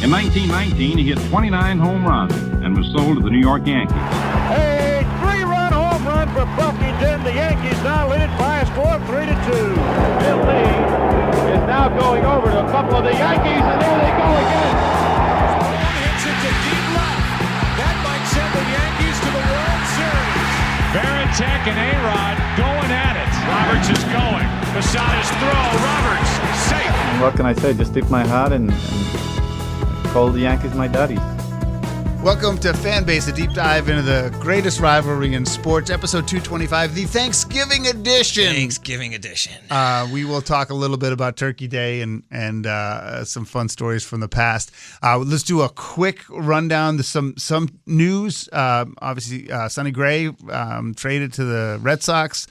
In 1919, he hit 29 home runs and was sold to the New York Yankees. A three-run home run for Buffington. The Yankees now lead it by a score of 3-2. Bill Lee is now going over to a couple of the Yankees, and there they go again. Hits it to deep left. That might send the Yankees to the World Series. Varitek and A-Rod going at it. Roberts is going. Posada's throw. Roberts safe. What can I say? Just tip my hat and call the Yankees my daddies. Welcome to Fanbase, a deep dive into the greatest rivalry in sports, episode 225, the Thanksgiving edition. We will talk a little bit about Turkey Day and some fun stories from the past. Let's do a quick rundown to some news. Obviously, Sonny Gray traded to the Red Sox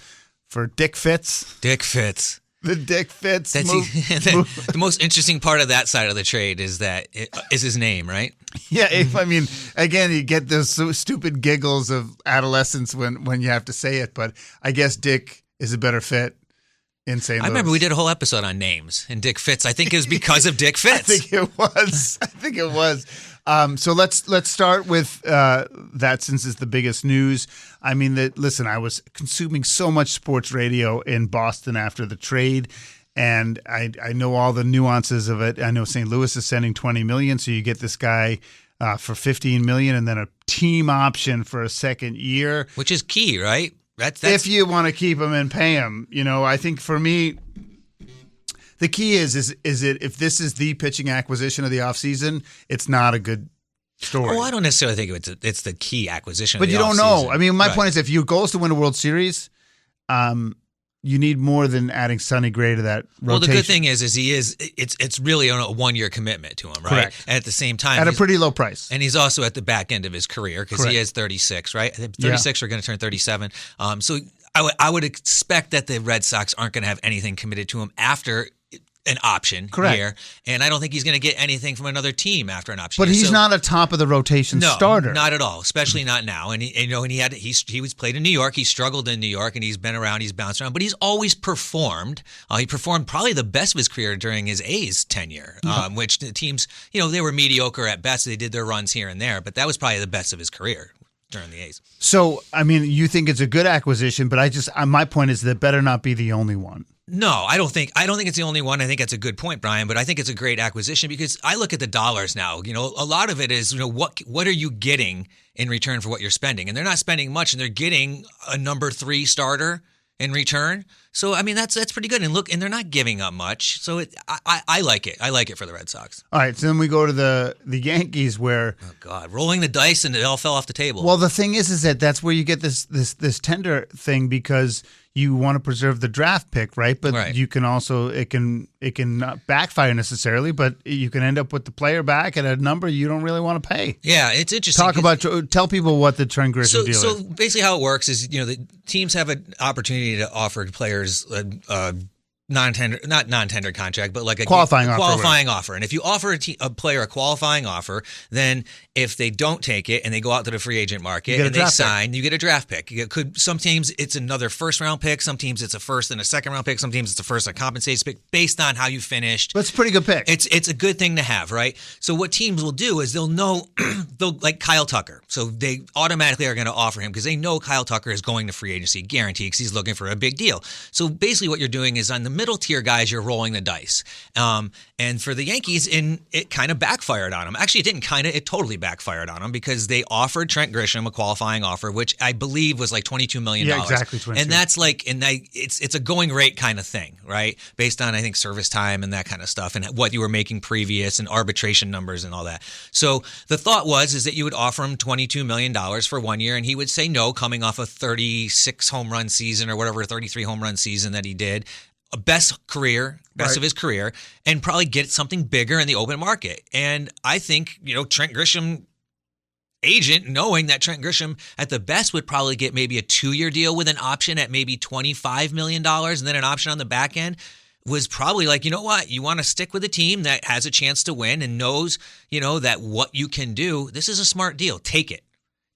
for Dick Fitz. The Dick Fitz. The most interesting part of that side of the trade is that it is his name, right? Yeah, again, you get those stupid giggles of adolescence when you have to say it, but I guess Dick is a better fit in St. Louis. I remember we did a whole episode on names, and Dick Fitz, I think it was because of Dick Fitz. I think it was. So let's start with that since it's the biggest news. I mean, listen, I was consuming so much sports radio in Boston after the trade, and I know all the nuances of it. I know St. Louis is sending $20 million, so you get this guy for $15 million, and then a team option for a second year, which is key, right? That's if you want to keep him and pay him. I think for me, the key is it if this is the pitching acquisition of the offseason, it's not a good story. Well, I don't necessarily think it's the key acquisition. But of the you don't offseason. know. I mean, my point is, if your goal is to win a World Series, you need more than adding Sonny Gray to that rotation. Well, the good thing is it's really on a 1-year commitment to him, right? Correct. And at the same time, at a pretty low price. And he's also at the back end of his career because he is 36, right? 36 are going to turn 37. So I would expect that the Red Sox aren't going to have anything committed to him after an option here, and I don't think he's going to get anything from another team after an option. But he's not a top of the rotation starter. Not at all, especially not now. And he was played in New York. He struggled in New York, and he's been around. He's bounced around, but he's always performed. He performed probably the best of his career during his A's tenure, which the teams, they were mediocre at best. They did their runs here and there, but that was probably the best of his career during the A's. So, I mean, you think it's a good acquisition, but my point is that better not be the only one. No, I don't think it's the only one. I think that's a good point, Brian, but I think it's a great acquisition because I look at the dollars now. A lot of it is, what are you getting in return for what you're spending? And they're not spending much, and they're getting a number 3 starter in return. So, I mean, that's pretty good. And look, and they're not giving up much. So I like it. I like it for the Red Sox. All right, so then we go to the Yankees where oh God, rolling the dice and it all fell off the table. Well, the thing is that that's where you get this tender thing because you want to preserve the draft pick, right? But you can also it can not backfire necessarily, but you can end up with the player back at a number you don't really want to pay. Yeah, it's interesting. Tell people what the Trent Grisham deal is. So basically, how it works is the teams have an opportunity to offer players not non-tender contract, but like a qualifying offer. And if you offer a player a qualifying offer, then if they don't take it and they go out to the free agent market and they sign, you get a draft pick. Some teams it's another first round pick. Some teams it's a first and a second round pick. Some teams it's a first and compensated pick based on how you finished. That's a pretty good pick. It's a good thing to have, right? So what teams will do is they'll know like Kyle Tucker. So they automatically are going to offer him because they know Kyle Tucker is going to free agency guaranteed because he's looking for a big deal. So basically what you're doing is on the middle tier guys, you're rolling the dice. And for the Yankees, it kind of backfired on them. Actually, it totally backfired on them because they offered Trent Grisham a qualifying offer, which I believe was like $22 million. Yeah, exactly. 22. And that's it's a going rate kind of thing, right? Based on, I think, service time and that kind of stuff and what you were making previous and arbitration numbers and all that. So the thought is that you would offer him $22 million for 1 year and he would say no, coming off a 36 home run season or whatever, 33 home run season that he did. Best of his career, and probably get something bigger in the open market. And I think, Trent Grisham agent, knowing that Trent Grisham at the best would probably get maybe a 2-year deal with an option at maybe $25 million and then an option on the back end, was probably like, you know what, you want to stick with a team that has a chance to win and knows, that what you can do. This is a smart deal. Take it.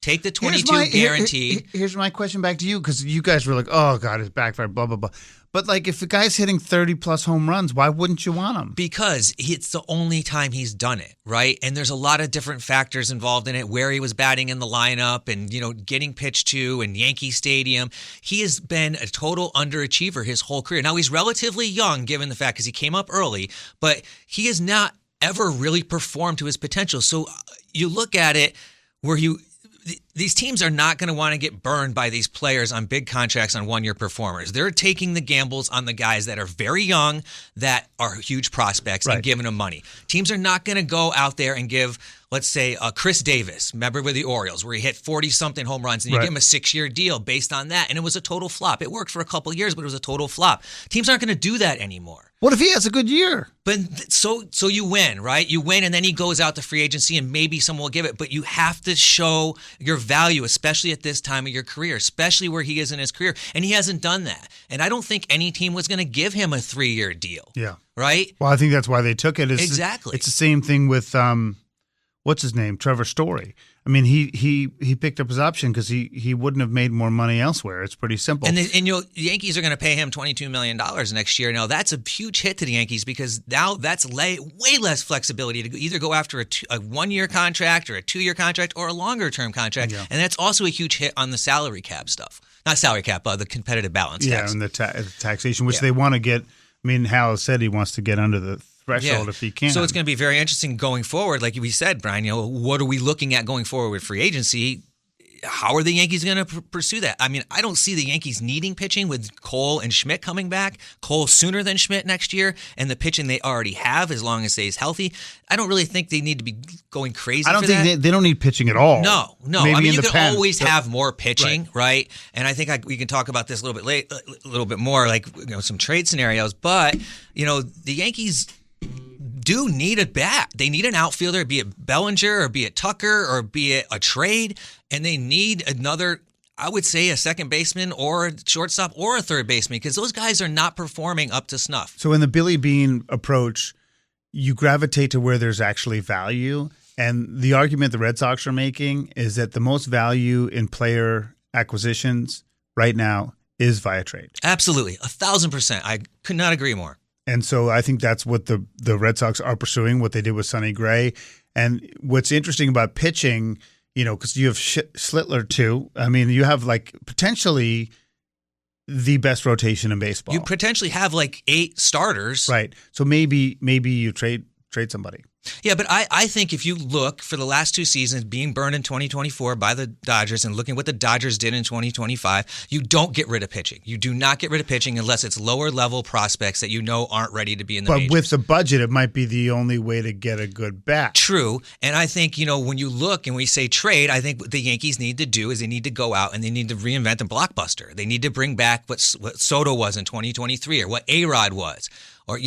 Take the 22 guaranteed. Here's my question back to you, because you guys were like, oh, God, it's backfired, blah, blah, blah. But, like, if a guy's hitting 30-plus home runs, why wouldn't you want him? Because it's the only time he's done it, right? And there's a lot of different factors involved in it, where he was batting in the lineup and, getting pitched to in Yankee Stadium. He has been a total underachiever his whole career. Now, he's relatively young, given the fact because he came up early, but he has not ever really performed to his potential. So you look at it where these teams are not going to want to get burned by these players on big contracts on one-year performers. They're taking the gambles on the guys that are very young, that are huge prospects, and giving them money. Teams are not going to go out there and give, let's say, Chris Davis, remember with the Orioles, where he hit 40-something home runs, and you give him a 6-year deal based on that, and it was a total flop. It worked for a couple of years, but it was a total flop. Teams aren't going to do that anymore. What if he has a good year? But so you win, right? You win, and then he goes out to free agency, and maybe someone will give it. But you have to show your value, especially at this time of your career, especially where he is in his career. And he hasn't done that. And I don't think any team was going to give him a 3-year deal. Yeah. Right? Well, I think that's why they took it. Exactly. It's the same thing with, what's his name? Trevor Story. I mean, he picked up his option because he wouldn't have made more money elsewhere. It's pretty simple. And the Yankees are going to pay him $22 million next year. Now, that's a huge hit to the Yankees, because now that's way less flexibility to either go after a 1-year contract or a 2-year contract or a longer-term contract. Yeah. And that's also a huge hit on the salary cap stuff. Not salary cap, the competitive balance tax. Yeah, and the taxation, which they want to get. I mean, Hal said he wants to get under the threshold if he can. So it's going to be very interesting going forward. Like we said, Brian, what are we looking at going forward with free agency? How are the Yankees going to pursue that? I mean, I don't see the Yankees needing pitching with Cole and Schmidt coming back. Cole sooner than Schmidt next year, and the pitching they already have, as long as stays healthy. I don't really think they need to be going crazy. I don't think they don't need pitching at all. No. Maybe I mean, you can always have more pitching, right? And I think we can talk about this a little bit more, like some trade scenarios. But the Yankees do need a bat. They need an outfielder, be it Bellinger or be it Tucker or be it a trade, and they need another, I would say, a second baseman or a shortstop or a third baseman, because those guys are not performing up to snuff. So in the Billy Beane approach, you gravitate to where there's actually value, and the argument the Red Sox are making is that the most value in player acquisitions right now is via trade. Absolutely, 1,000%. I could not agree more. And so I think that's what the Red Sox are pursuing, what they did with Sonny Gray. And what's interesting about pitching, because you have Schlittler too. I mean, you have like potentially the best rotation in baseball. You potentially have like 8 starters. Right. So maybe you trade somebody. Yeah, but I think if you look for the last 2 seasons being burned in 2024 by the Dodgers and looking what the Dodgers did in 2025, you don't get rid of pitching. You do not get rid of pitching unless it's lower level prospects that aren't ready to be in the majors. But with the budget, it might be the only way to get a good bat. True. And I think, when you look and we say trade, I think what the Yankees need to do is they need to go out and they need to reinvent the blockbuster. They need to bring back what Soto was in 2023 or what A-Rod was. Or,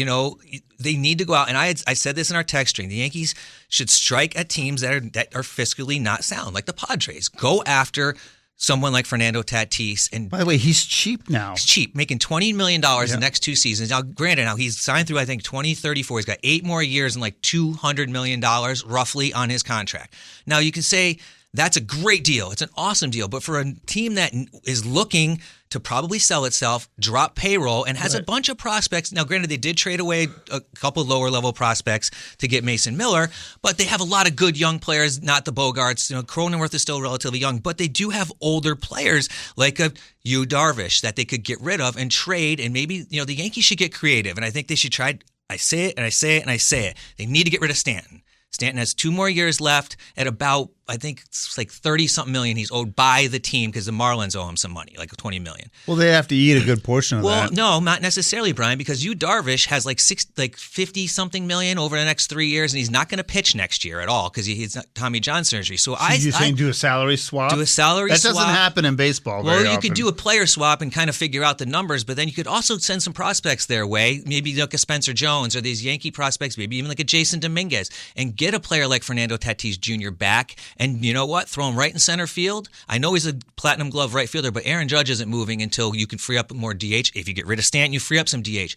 they need to go out. And I said this in our text string. The Yankees should strike at teams that are fiscally not sound, like the Padres. Go after someone like Fernando Tatis. And by the way, he's cheap now. He's cheap, making $20 million the next 2 seasons. Now, granted, he's signed through, I think, 2034. He's got 8 more years and like $200 million roughly on his contract. Now, you can say that's a great deal. It's an awesome deal. But for a team that is looking to probably sell itself, drop payroll, and has a bunch of prospects. Now, granted, they did trade away a couple lower-level prospects to get Mason Miller, but they have a lot of good young players, not the Bogarts. Cronenworth is still relatively young, but they do have older players like Yu Darvish that they could get rid of and trade, and maybe the Yankees should get creative, and I think they should try. I say it, and I say it, and I say it. They need to get rid of Stanton. Stanton has 2 more years left at about, I think it's like 30-something million he's owed by the team because the Marlins owe him some money, like $20 million. Well, they have to eat a good portion of that. Well, no, not necessarily, Brian, because Yu Darvish has like 50-something million over the next 3 years, and he's not going to pitch next year at all because he's Tommy John surgery. So you're saying do a salary swap? Do a salary swap. That doesn't happen in baseball very often. You could do a player swap and kind of figure out the numbers, but then you could also send some prospects their way, maybe like a Spencer Jones or these Yankee prospects, maybe even like a Jason Dominguez, and get a player like Fernando Tatis Jr. back, and you know what? Throw him right in center field. I know he's a platinum glove right fielder, but Aaron Judge isn't moving until you can free up more DH. If you get rid of Stanton, you free up some DH.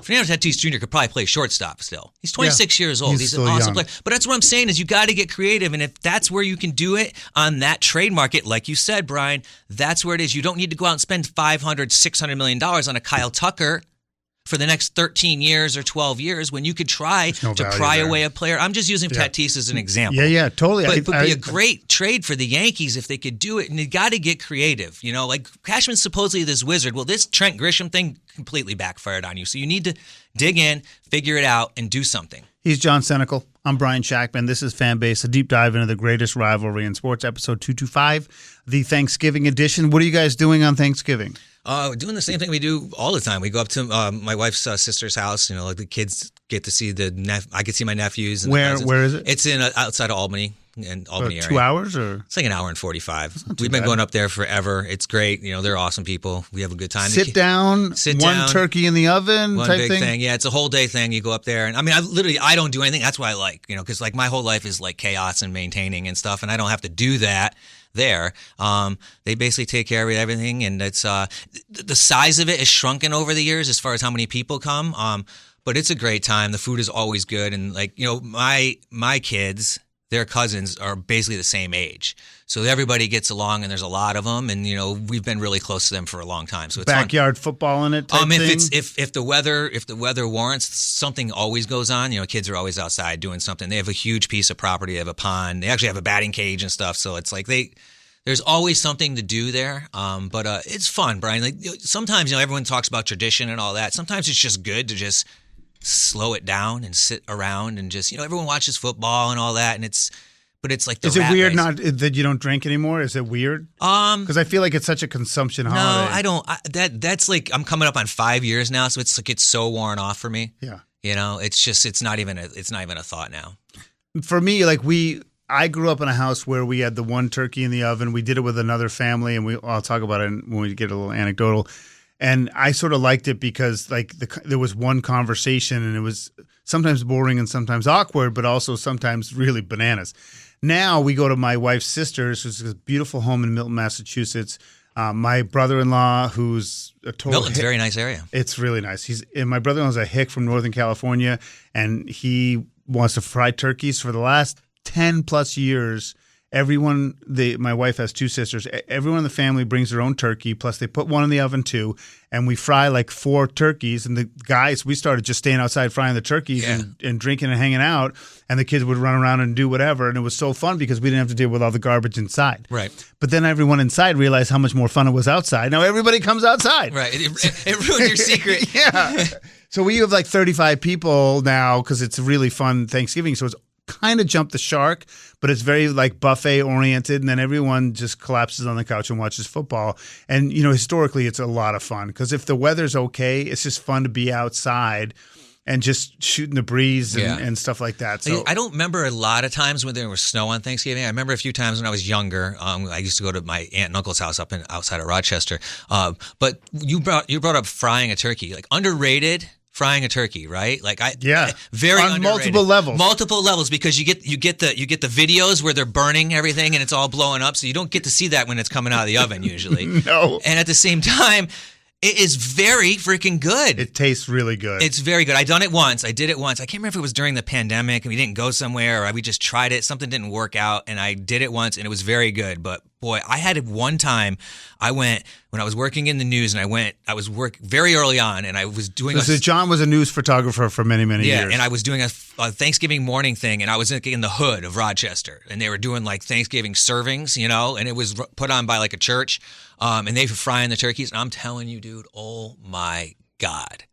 Fernando Tatis Jr. could probably play shortstop still. He's 26 years old. He's an still awesome young. player. But that's what I'm saying is you got to get creative. And if that's where you can do it on that trade market, like you said, Brian, that's where it is. You don't need to go out and spend $500, $600 million on a Kyle Tucker for the next 13 years or 12 years when you could try no to value pry there. away a player. I'm just using Tatis as an example. Yeah, totally. But it would be a great trade for the Yankees if they could do it, and you got to get creative. You know, like Cashman's supposedly this wizard. Well, this Trent Grisham thing completely backfired on you. So you need to dig in, figure it out, and do something. He's John Senecal. I'm Brian Shackman. This is Fanbase, a deep dive into the greatest rivalry in sports, episode 225, the Thanksgiving edition. What are you guys doing on Thanksgiving? Doing the same thing we do all the time. We go up to my wife's sister's house. You know, like the kids get to see I get to see my nephews. And Where is it? It's in outside of Albany, in Albany area. 2 hours or? It's like an hour and 45. We've been going up there forever. It's great. You know, they're awesome people. We have a good time. Sit down, one turkey in the oven one type big thing? Yeah, it's a whole day thing. You go up there, and I mean, I don't do anything. That's what I like, you know, because like my whole life is like chaos and maintaining and stuff, and I don't have to do that there. They basically take care of everything, and it's the size of it is shrunken over the years as far as how many people come. But it's a great time. The food is always good, and like, you know, my kids, their cousins are basically the same age, so everybody gets along, and there's a lot of them, and you know, we've been really close to them for a long time. So it's backyard football in it. Type thing? If the weather warrants, something always goes on. You know, kids are always outside doing something. They have a huge piece of property. They have a pond. They actually have a batting cage and stuff. So it's like there's always something to do there. But it's fun, Brian. Like sometimes, you know, everyone talks about tradition and all that. Sometimes it's just good to just slow it down and sit around and just, you know, everyone watches football and all that, and it's like the Is it rat weird race. not that you don't drink anymore? Is it weird? Because I feel like it's such a consumption holiday. No, I don't. That's like I'm coming up on 5 years now, so it's like it's so worn off for me. Yeah, you know, it's not even a thought now. For me, like I grew up in a house where we had the one turkey in the oven. We did it with another family, and I'll talk about it when we get a little anecdotal. And I sort of liked it because like there was one conversation, and it was sometimes boring and sometimes awkward, but also sometimes really bananas. Now we go to my wife's sister's, who's a beautiful home in Milton, Massachusetts. My brother-in-law, who's a total Milton's a very nice area. It's really nice. My brother-in-law's a hick from Northern California, and he wants to fry turkeys for the last 10 plus years. My wife has two sisters. Everyone in the family brings their own turkey, plus they put one in the oven too, and we fry like 4 turkeys. And the guys, we started just staying outside frying the turkeys and drinking and hanging out, and the kids would run around and do whatever. And it was so fun because we didn't have to deal with all the garbage inside. Right. But then everyone inside realized how much more fun it was outside. Now everybody comes outside. Right. It ruined your secret. Yeah. So we have like 35 people now because it's a really fun Thanksgiving. So it's kind of jumped the shark, but it's very like buffet oriented, and then everyone just collapses on the couch and watches football. And you know, historically it's a lot of fun because if the weather's okay, it's just fun to be outside and just shooting the breeze and stuff like that. So I don't remember a lot of times when there was snow on Thanksgiving. I remember a few times when I was younger. I used to go to my aunt and uncle's house outside of Rochester. But you brought up frying a turkey, like underrated. Frying a turkey, right? Like very on underrated. multiple levels because you get the videos where they're burning everything and it's all blowing up, so you don't get to see that when it's coming out of the oven usually. No. And at the same time, it is very freaking good. It tastes really good. It's very good. I did it once. I can't remember if it was during the pandemic and we didn't go somewhere or we just tried it. Something didn't work out, and I did it once and it was very good. But boy, I had it one time. I went when I was working in the news, and I was working very early on, and I was doing. So John was a news photographer for many years. Yeah, and I was doing a Thanksgiving morning thing, and I was in the hood of Rochester, and they were doing like Thanksgiving servings, you know, and it was put on by like a church, and they were frying the turkeys, and I'm telling you, dude, oh my God.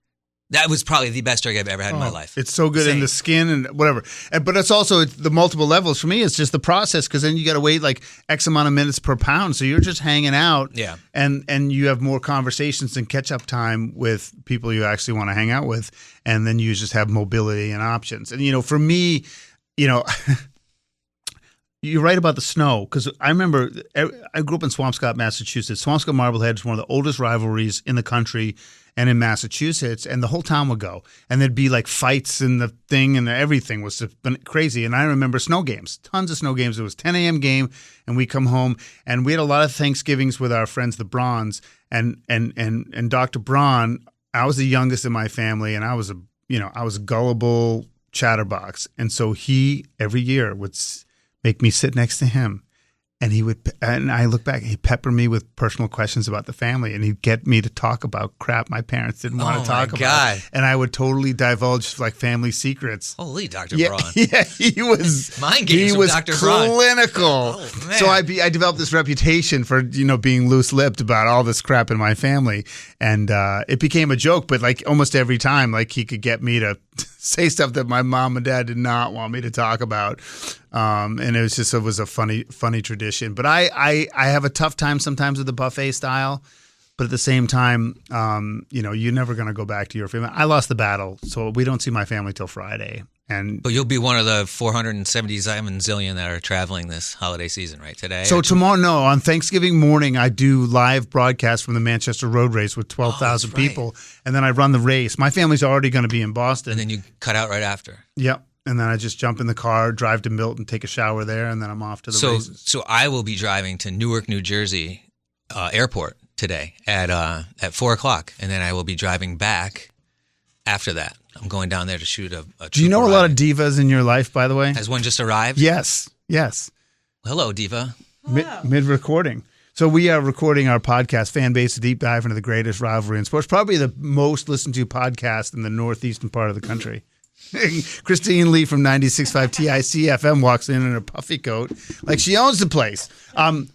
That was probably the best turkey I've ever had in my life. It's so good in the skin and whatever. But it's also the multiple levels. For me, it's just the process, because then you got to wait like X amount of minutes per pound. So you're just hanging out. Yeah. And you have more conversations and catch-up time with people you actually want to hang out with. And then you just have mobility and options. And, you know, for me, you know, you're right about the snow, because I remember I grew up in Swampscott, Massachusetts. Swampscott Marblehead is one of the oldest rivalries in the country and in Massachusetts, and the whole town would go, and there'd be like fights and the thing, and everything was just crazy. And I remember snow games, tons of snow games. It was 10 a.m. game, and we come home, and we had a lot of Thanksgivings with our friends, the Brauns, and Dr. Braun I was the youngest in my family, and I was a gullible chatterbox. And so he, every year, would make me sit next to him. And I look back, he'd pepper me with personal questions about the family, and he'd get me to talk about crap my parents didn't want to talk about. God. And I would totally divulge like family secrets. Holy Dr. Braun. Yeah, he was mind games with Dr. Braun. Clinical. Oh, man. So I developed this reputation for being loose-lipped about all this crap in my family, and it became a joke. But like almost every time, like he could get me to say stuff that my mom and dad did not want me to talk about. And it was a funny tradition. But I have a tough time sometimes with the buffet style. But at the same time, you're never going to go back to your family. I lost the battle, so we don't see my family till Friday. But you'll be one of the 477 zillion that are traveling this holiday season, right? Today? So tomorrow, on Thanksgiving morning, I do live broadcast from the Manchester Road Race with 12,000 people, and then I run the race. My family's already going to be in Boston. And then you cut out right after. Yep. And then I just jump in the car, drive to Milton, take a shower there, and then I'm off to the races. So I will be driving to Newark, New Jersey airport today at 4 o'clock, and then I will be driving back after that. I'm going down there to shoot a Do you know a lot of divas in your life, by the way? Has one just arrived? Yes. Hello, diva. Mid-recording. So we are recording our podcast, Fan Base, a deep dive into the greatest rivalry in sports. Probably the most listened to podcast in the northeastern part of the country. Christine Lee from 96.5 TIC-FM walks in a puffy coat like she owns the place.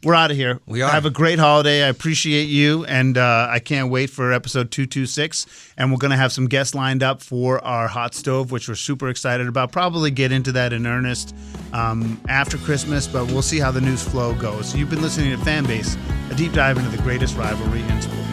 We're out of here. We are. Have a great holiday. I appreciate you, and I can't wait for episode 226. And we're going to have some guests lined up for our hot stove, which we're super excited about. Probably get into that in earnest after Christmas, but we'll see how the news flow goes. So you've been listening to Fan Base, a deep dive into the greatest rivalry in sports.